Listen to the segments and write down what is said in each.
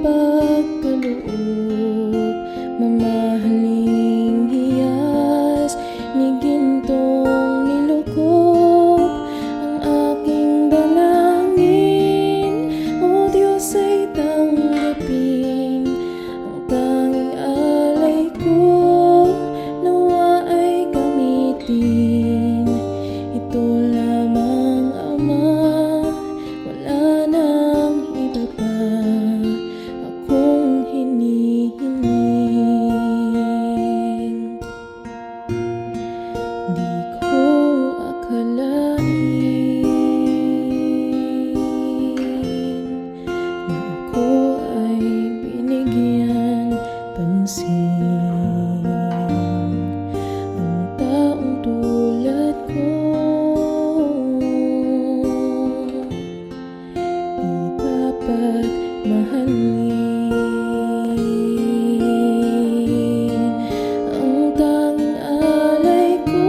makapagkaloob, mamahaling hiyas ni gintong nilukop ang aking dalangin. O Diyos ay tanggapin ang tanging alay ko, nawa ay gamitin ito lamang, Ama. Wala nang iba pa akong hinihiling. Di ko akalain na ako ay binigyan pansin. Ang taong tulad ko di dapat mahalin. Ang tanging alay ko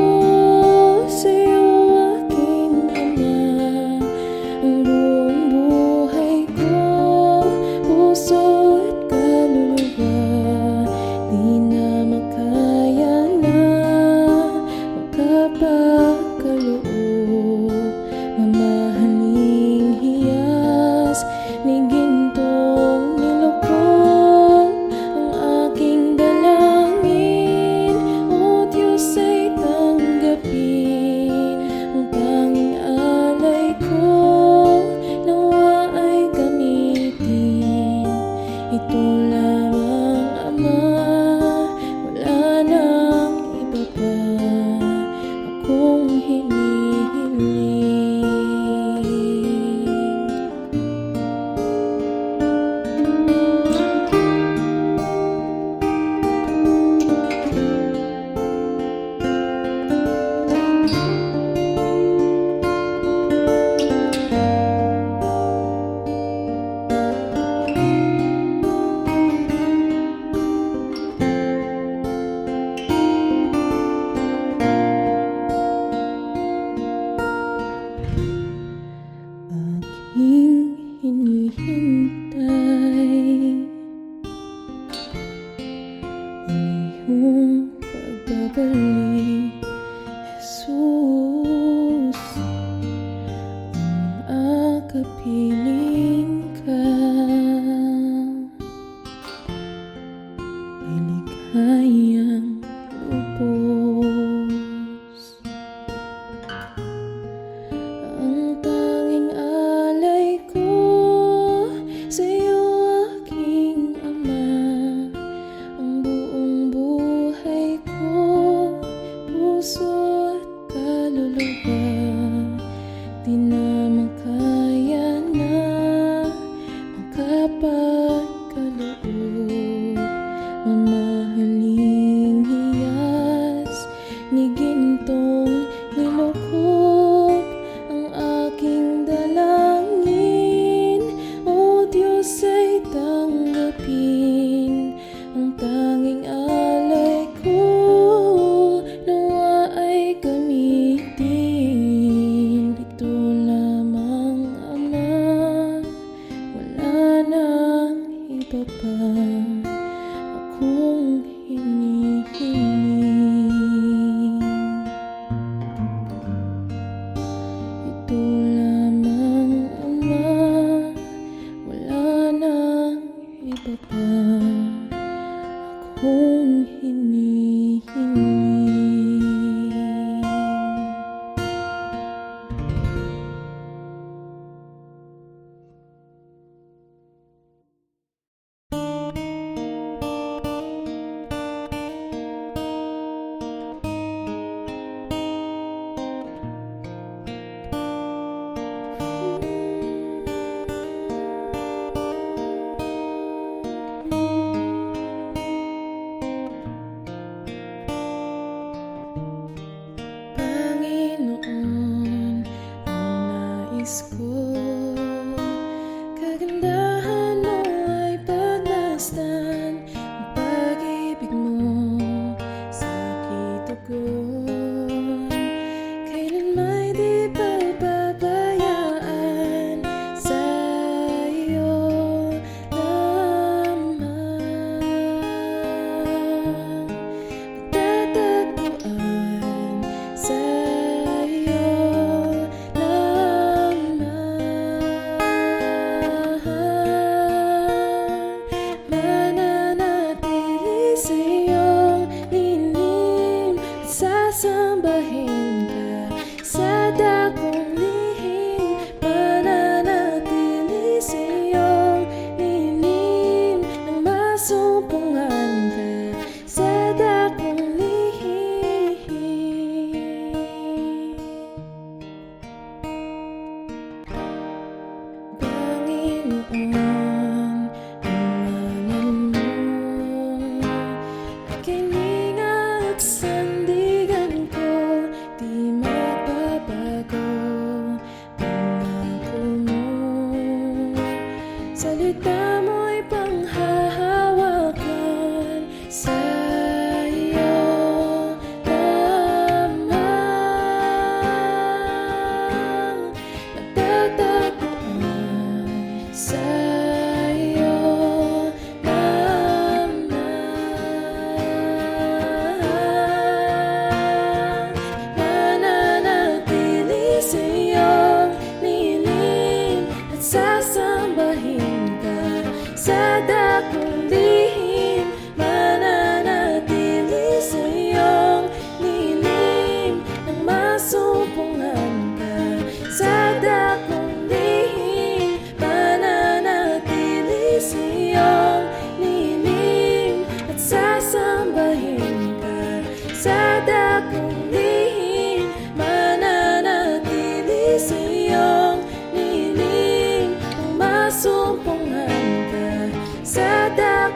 sa'yo, aking Ama. Ang buong buhay ko, puso at kaluluwa, di na makaya na makapagkaloob, mamahaling hiyas ni gintong nilukop ang aking dalangin. O Diyos ay tanggapin ang tanging alay ko, nawa ay gamitin ito lamang, Ama. Wala nang iba pa akong hinihiling. Aking hinihintay ang iyong pagbabalik, Jesus. Ang akapiling ka ay ligayang lubos. Ang tanging alay ko sa'yo, aking Ama. Ang buong buhay ko, puso at kaluluwa, di na makaya na makapagkaloob, mamahaling hiyas ni gintong nilukop ang aking dalangin. O Diyos ay tanggapin ang tanging alay ko, nawa ay gamitin ito lamang, Ama. Wala nang iba pa akong hinihiling. Ito lamang, Ama. Wala nang iba pa akong hinihiling.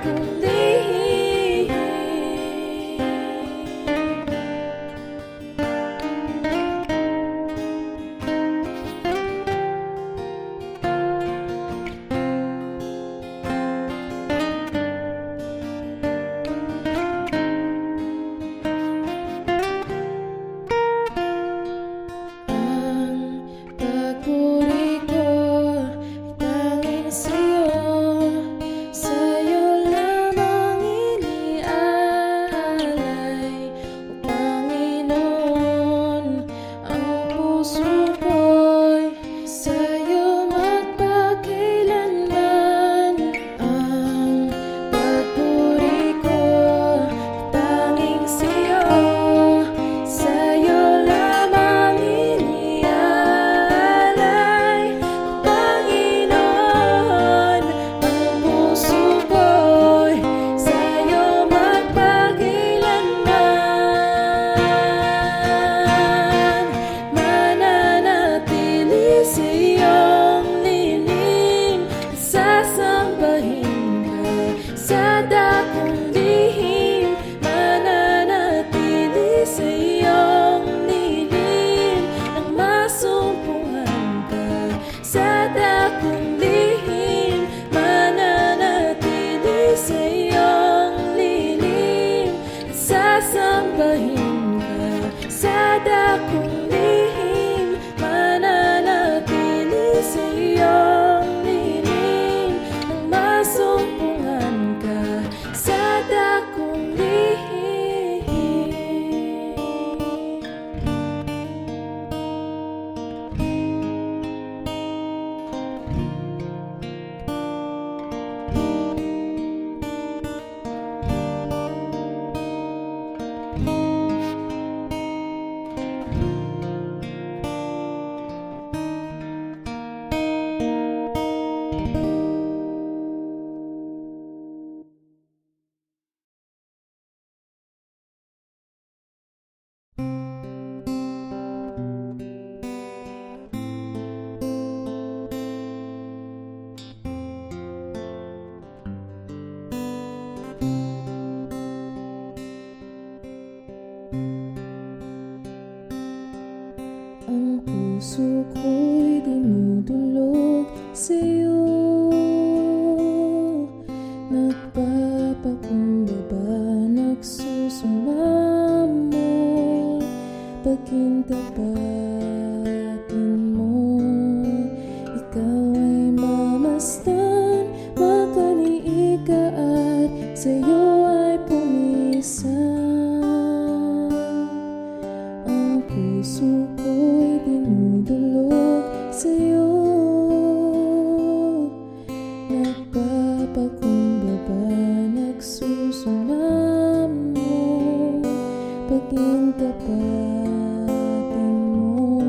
kong lihim. Pagpuri ko ay tanging sa'yo, sa'yo lamang iniaalay. O Panginoon, ang puso ko'y sa'yo magpakailanman. Ang pagpuri ko ay tanging sa'yo, sa'yo lamang iniaalay. Panginoon, ang puso ko'y sa'yo magpakailanman. Mananatili sa iyong lilim, sasambahin ka sa dakong lihim. Mananatili sa iyong lilim, nang masumpungan ka sa dakong lihim. Mananatili sa iyong lilim, sasambahin ka sa dakong lihim. Mananatili sa iyong lilim, nang masumpungan ka sa dakong lihim. Ang puso ko'y dinudulog sa'yo, nagpapakumbaba, nagsusumamo. Pagkintapatin mo, ikaw ay mamasdan, makaniig ka at sa'yo ay pumisan. Ang puso ko'y dinudulog sa'yo, nagpapakumbaba, nagsusumamo. Pagkintapatin mo,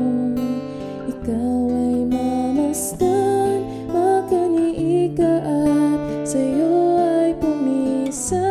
ikaw ay mamasdan, makaniig ka at sa'yo ay pumisan.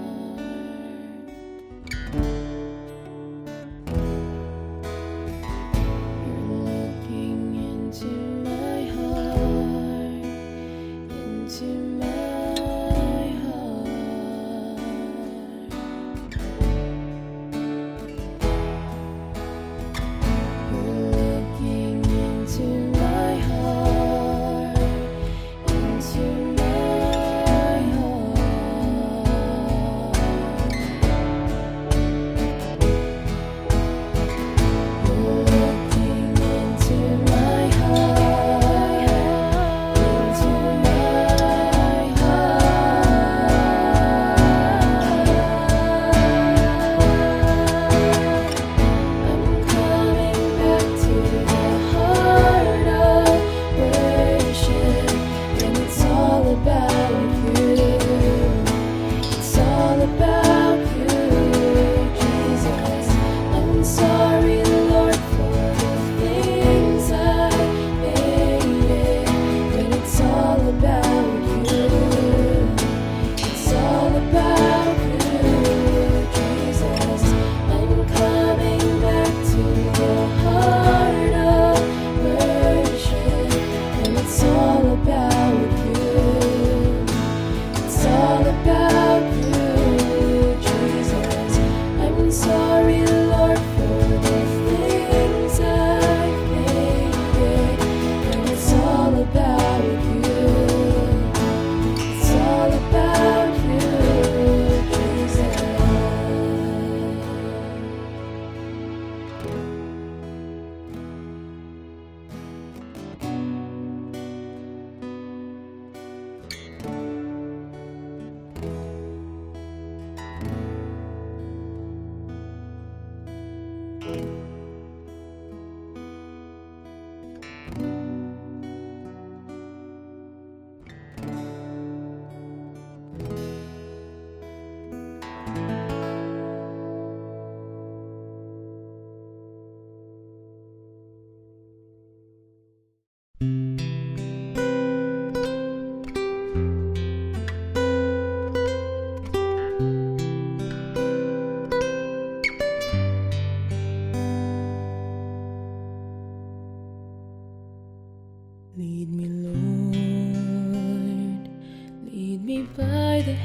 You're looking into my heart, into my heart.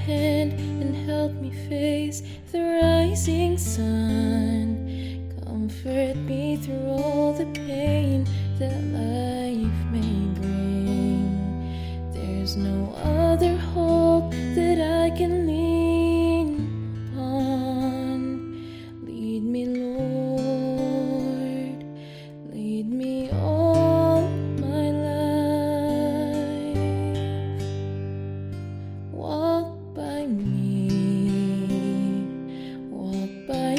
hand and help me face the rising sun. Comfort me through all the pain that life may bring. There's no other hope that I can lean upon. Lead me, Lord, lead me all my life. Walk by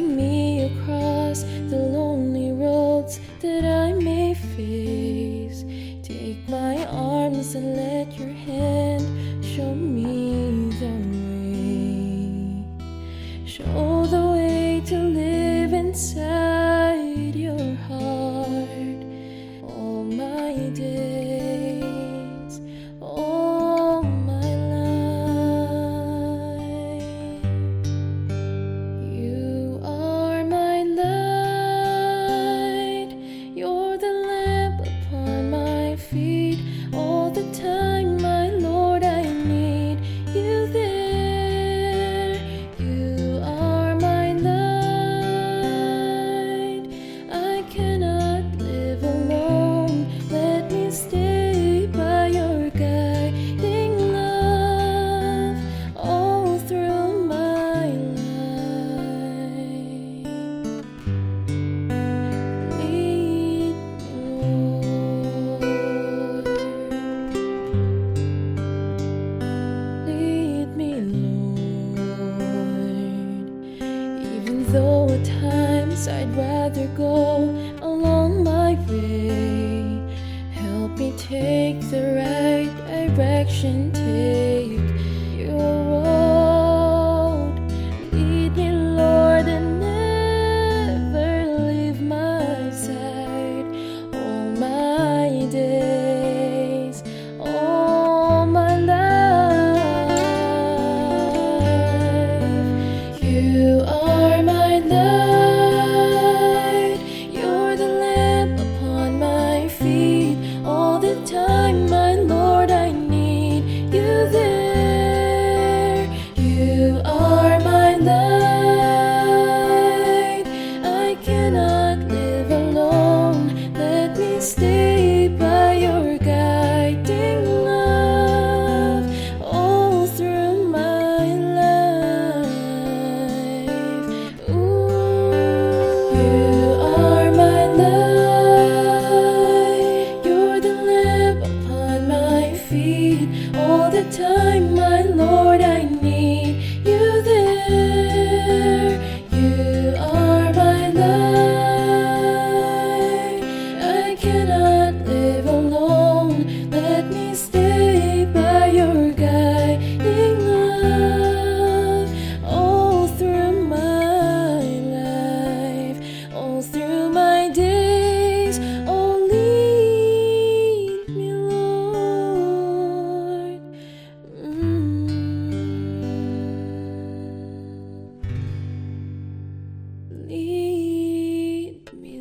me across the lonely roads that I may face. Take my arms and let your hand show me the way. Show the way to live inside your heart all my days, all my life. You are my light, you're the lamp upon my feet. All the time, my Lord, I need you there. You are my light, I cannot live alone. Let me stay by your guiding love all through my life. Lead me, Lord. Lead me, Lord. Even though at times I'd rather go along my way, help me take the right direction. Take your road. Lead me, Lord, and never leave my side all my days, all my life. You are my light, you're the lamp upon my feet. All the time, my Lord, I need you there. You are my light, I cannot live alone. Let me stay by your guiding love all through my life. Ooh. You are my light, you're the lamp upon my feet. All the time, my Lord, I need you there. You are my light, I cannot live alone. Let me stay by your guiding love all through my life, all through my days. Oh, lead me, Lord. Lead me,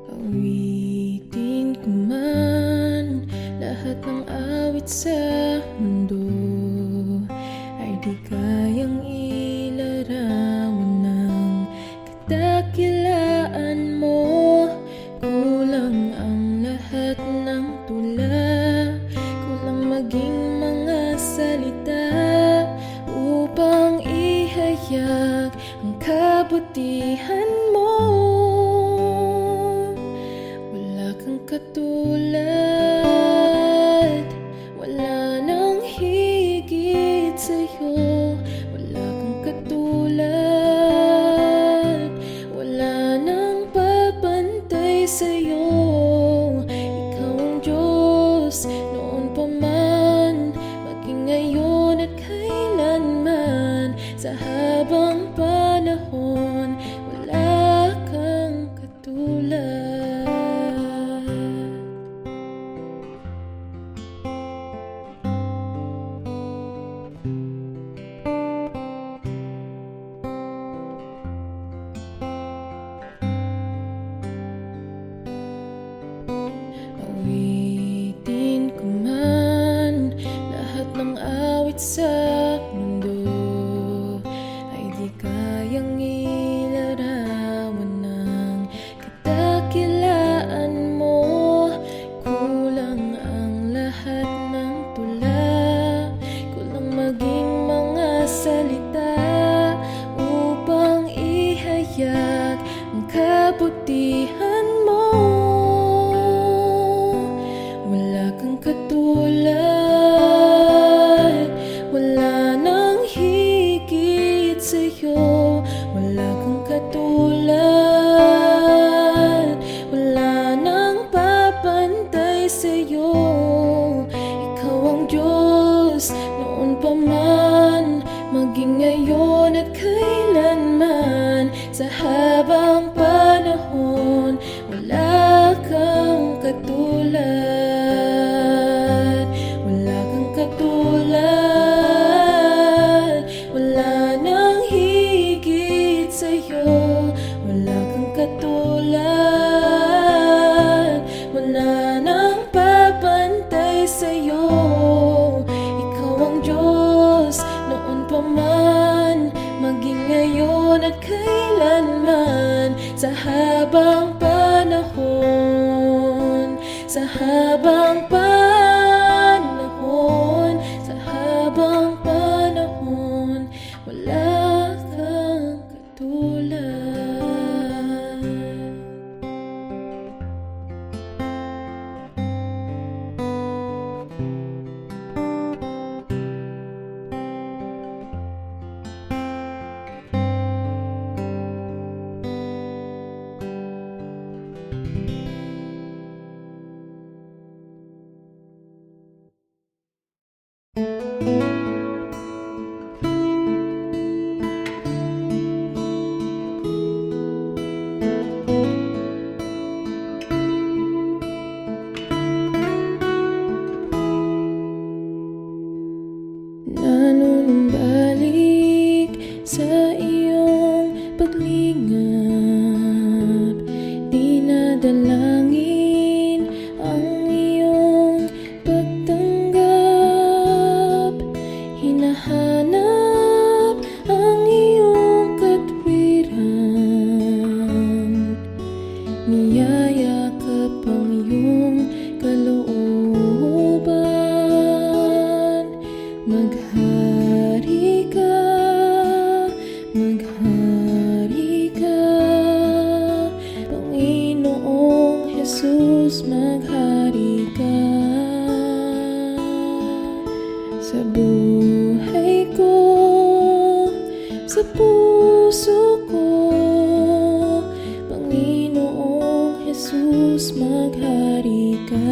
awitin ko man lahat ng awit sa mundo, ay di kayang ilarawan ng kadakilaan mo. Kulang ang lahat ng tula, kulang maging mga salita upang ihayag ang kabutihan mo. Wala kang katulad, wala nang higit sa'yo. Wala kang katulad, wala nang papantay sa'yo. Ikaw ang Diyos noon pa man, maging ngayon at kailanman. Sa habang panahon, wala kang katulad. Awitin ko man lahat ng awit sa mundo, ay di kayang ilarawan ng kadakilaan mo. Kulang ang lahat ng tula, kulang maging mga salita upang ihayag ang kabutihan mo. Wala kang katulad, wala nang higit sa'yo. Wala kang katulad, wala nang papantay sa'yo. Ikaw ang Diyos noon pa man, maging ngayon at kailanman. Sa habang panahon, wala kang katulad. Wala kang katulad, wala nang higit sa'yo. Wala kang katulad, wala nang papantay sa'yo. Ikaw ang Diyos noon pa man, maging ngayon at kailanman. Sa habang panahon, sa habang panahon, sa habang panahon, wala kang katulad. Nanunumbalik sa iyong paglingap, dinadalangin ang iyong pagtanggap, hinahanap ang iyong katwiran, niyayakap ang iyong kalooban. Maghari ka, maghari ka, Panginoong Jesus, maghari ka. Sa buhay ko, sa puso ko, Panginoong Jesus, maghari ka.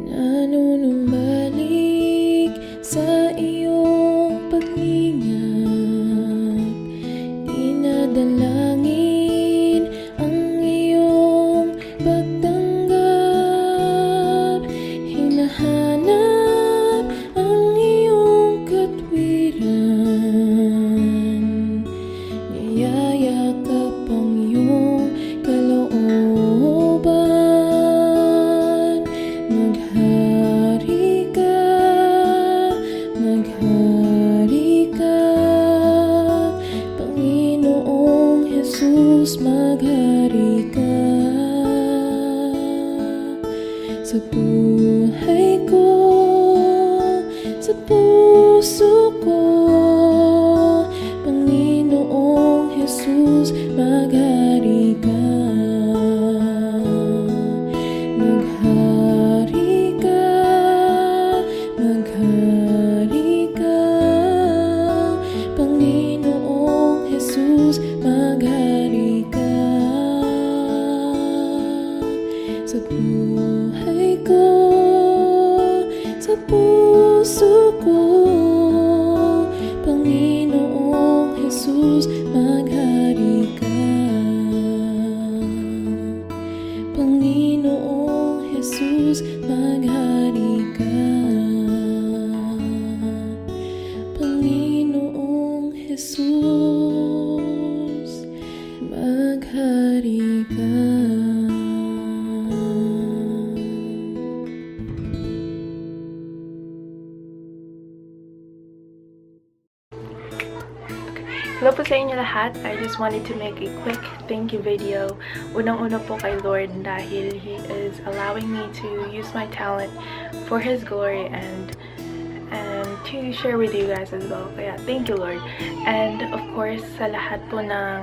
Nanunumbalik sa iyong paglingap, dinadalangin ang iyong pagtanggap, hinahanap ang iyong katwiran, Jesus, maghari ka. Hello po sa inyo lahat. I just wanted to make a quick thank you video. Unang-una po kay Lord dahil He is allowing me to use my talent for His glory and to share with you guys as well. Kaya thank you, Lord. And of course, sa lahat po ng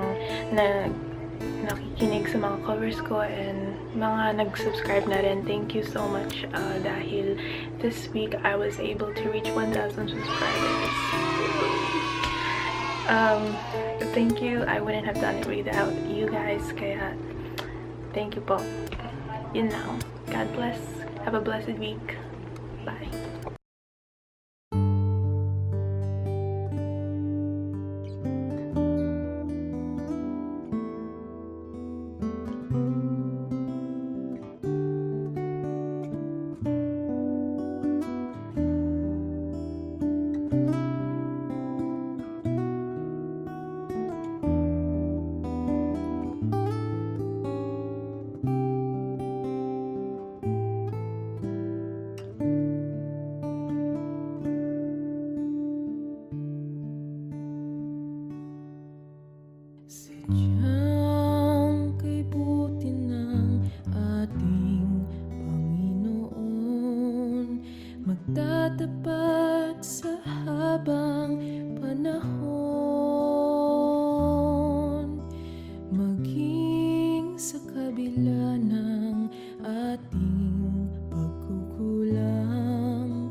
nakikinig sa mga covers ko and mga nag-subscribe na rin, thank you so much dahil this week I was able to reach 1,000 subscribers. Thank you. I wouldn't have done it without you guys. Kaya, thank you po. Yun lang. God bless. Have a blessed week. Bye. Sadyang kay buti ng ating Panginoon, magtatapat sa habang panahon, maging sa kabila ng ating pagkukulang,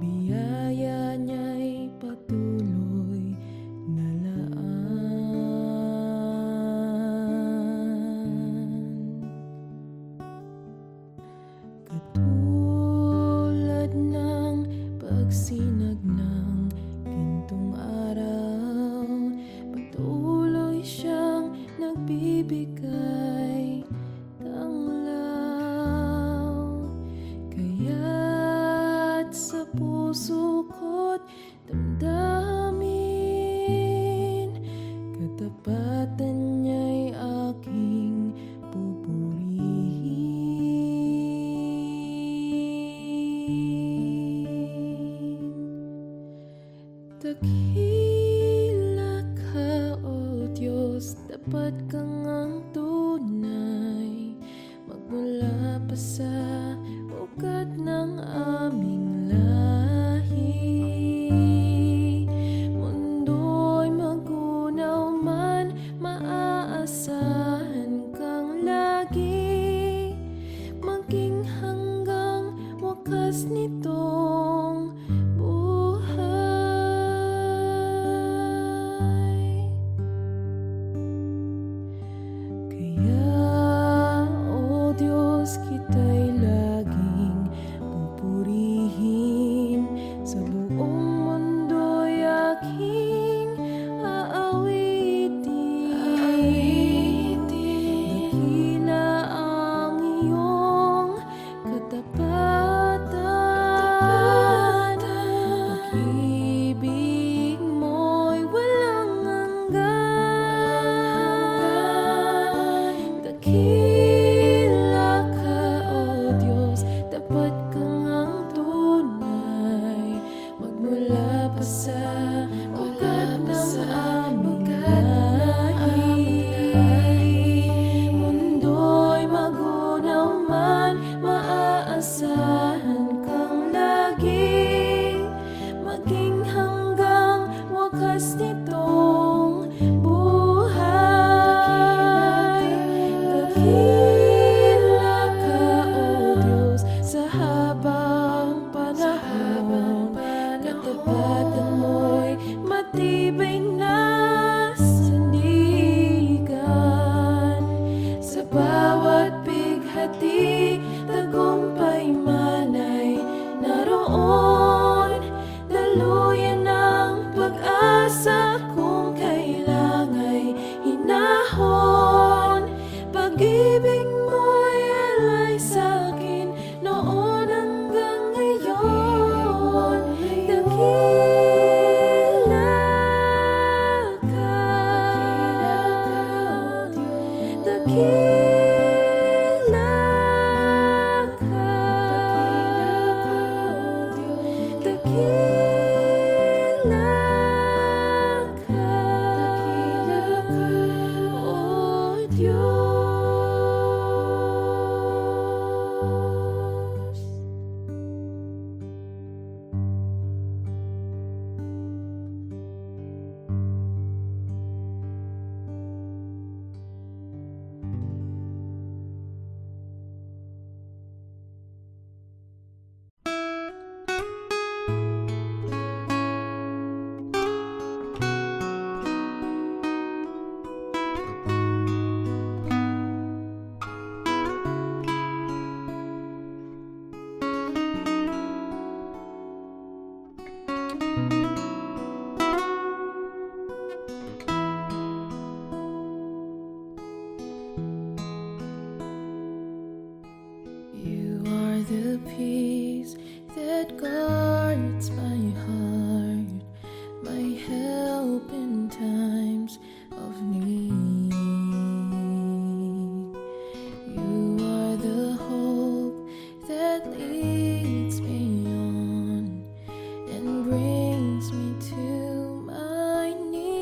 biyaya niya'y patuloy na laan. Katulad ng pagsinag ng gintong araw, patuloy siyang nagbibigay tanglaw. Kaya't sa puso ko't damdamin, katapatan niya'y aking pupurihin. Dakila ka, O Diyos, dapat kang ang tunay, magmula pa sa ugat ng aming lahi. Mundo'y magunaw man, maaasahan kang lagi, maging hanggang wakas nitong buhay. Kaya, O Diyos, kita'y laging pupurihin, sa buong mundo'y aking aawitin. Dakila ang iyong katapatan, pag-ibig mo'y walang hanggan. Dakila ka, O Diyos, dapat kang ang tunay, magmula pa sa ugat ng aming lahi. Mundo'y magunaw man, maaasahan kang lagi, maging hanggang wakas nitong buhay. Dakila ka, O Diyos, sa habang panahon, katapatan mo'y matibay na sandigan. Sa bawat bighati, tagumpay man ay naroon, daluyan ng pag-asa kung You are the peace that guards my heart, my help in times of need. You are the hope that leads me on and brings me to my knees.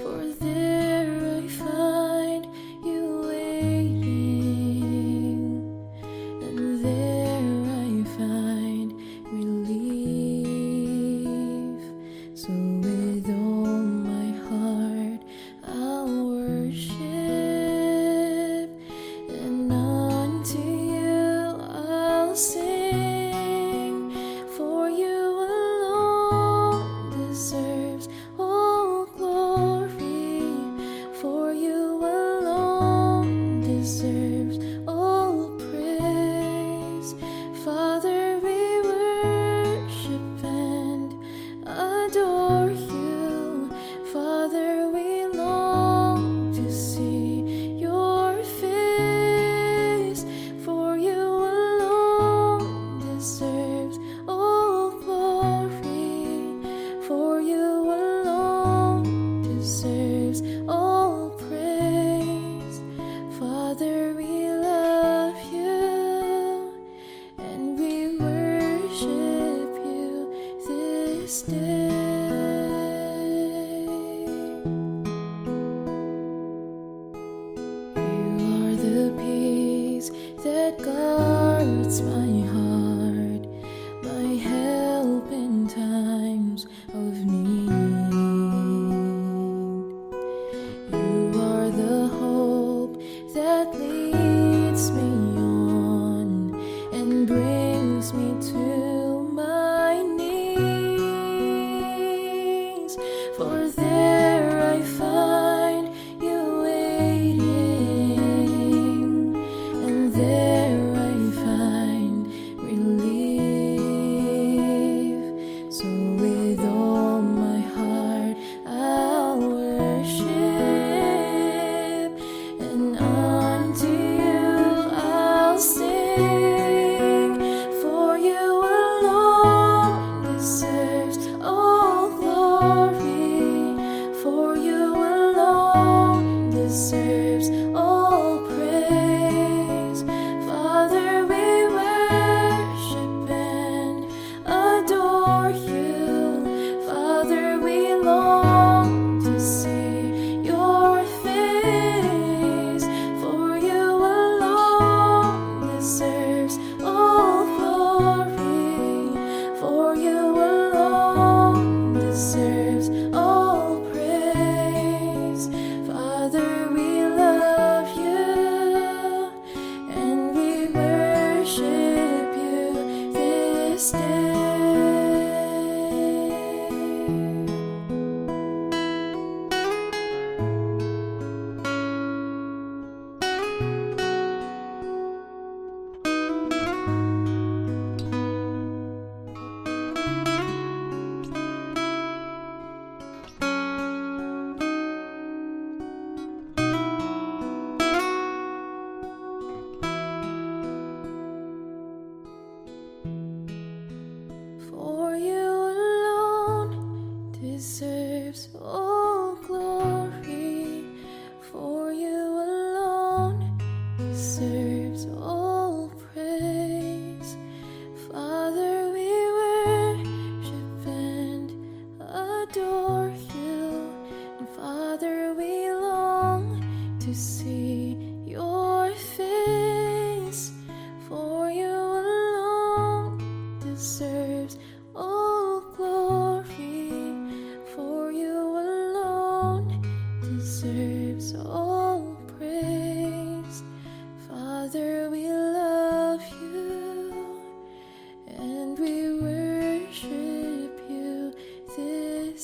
For there I find you waiting, and there I find relief. So with all my heart I'll worship, and unto you I'll sing. For you alone deserves all glory, for you alone deserves all praise. Father, we worship and adore you. Father, we long to see your face, for you alone deserves all glory, for you alone deserves all praise. Father, we love you and we worship you this day. You are the peace that guards my heart, my help in times of need. You are the hope that leads me on and brings me to my knees. For there I find you waiting, and there I find relief. So with all my heart I'll worship, and unto you I'll sing. For you alone deserves all glory,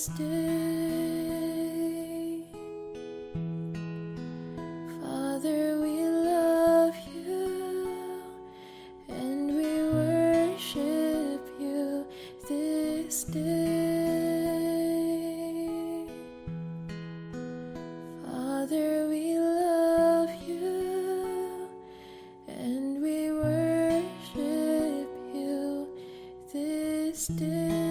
this day. Father, we love you and we worship you this day. Father, we love you and we worship you this day.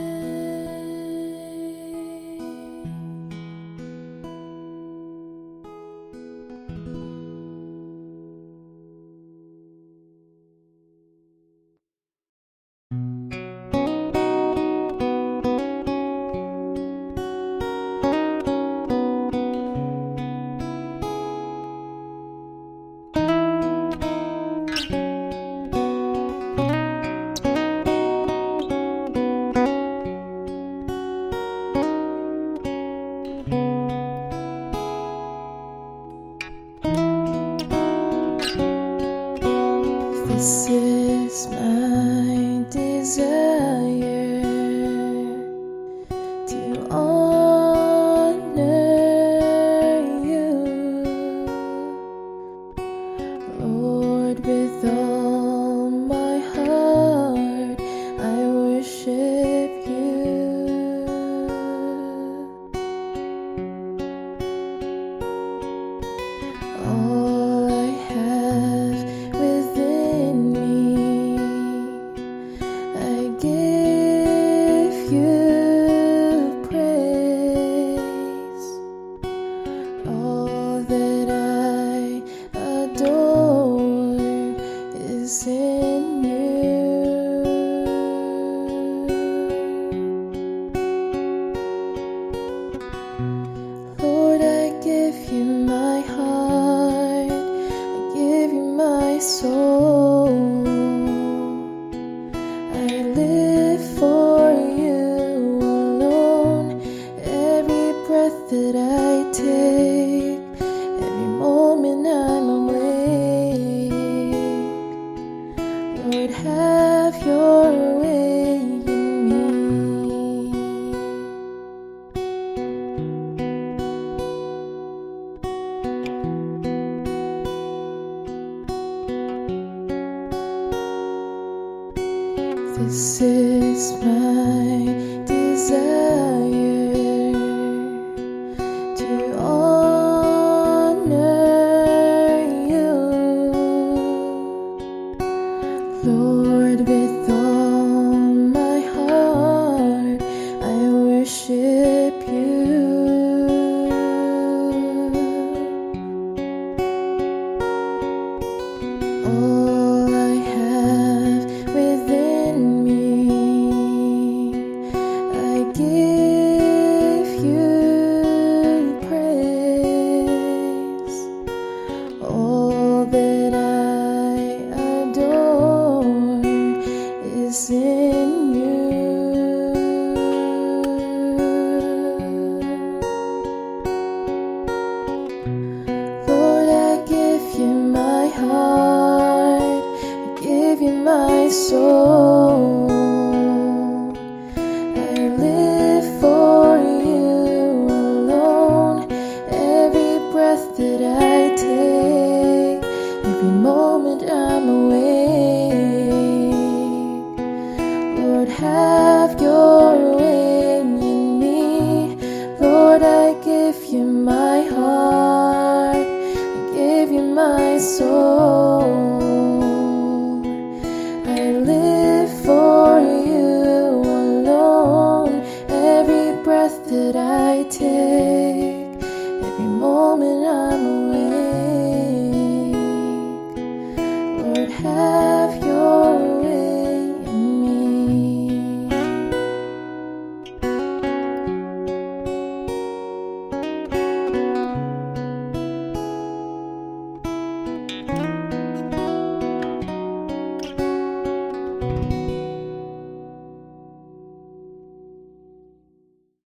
This is my desire, to honor you, Lord, with all my heart I worship you. All I have within me, I give you praise. All that I adore is in you. Lord, I give you my heart, I give you my soul. I live for you alone. Every breath that I take, every moment I'm awake, Lord, have your way in me. This is my desire, to honor you, Lord, with all my heart I worship you. All I have within me, I give you praise. All that I adore is in you. Lord, I give you my heart, I give you my soul. I live for you alone. Every breath that I take, every moment I'm awake, Lord, have your way in me. Lord, I give you my heart, I give you my soul. I live for you alone. Every breath that I take, every moment I'm awake, Lord, have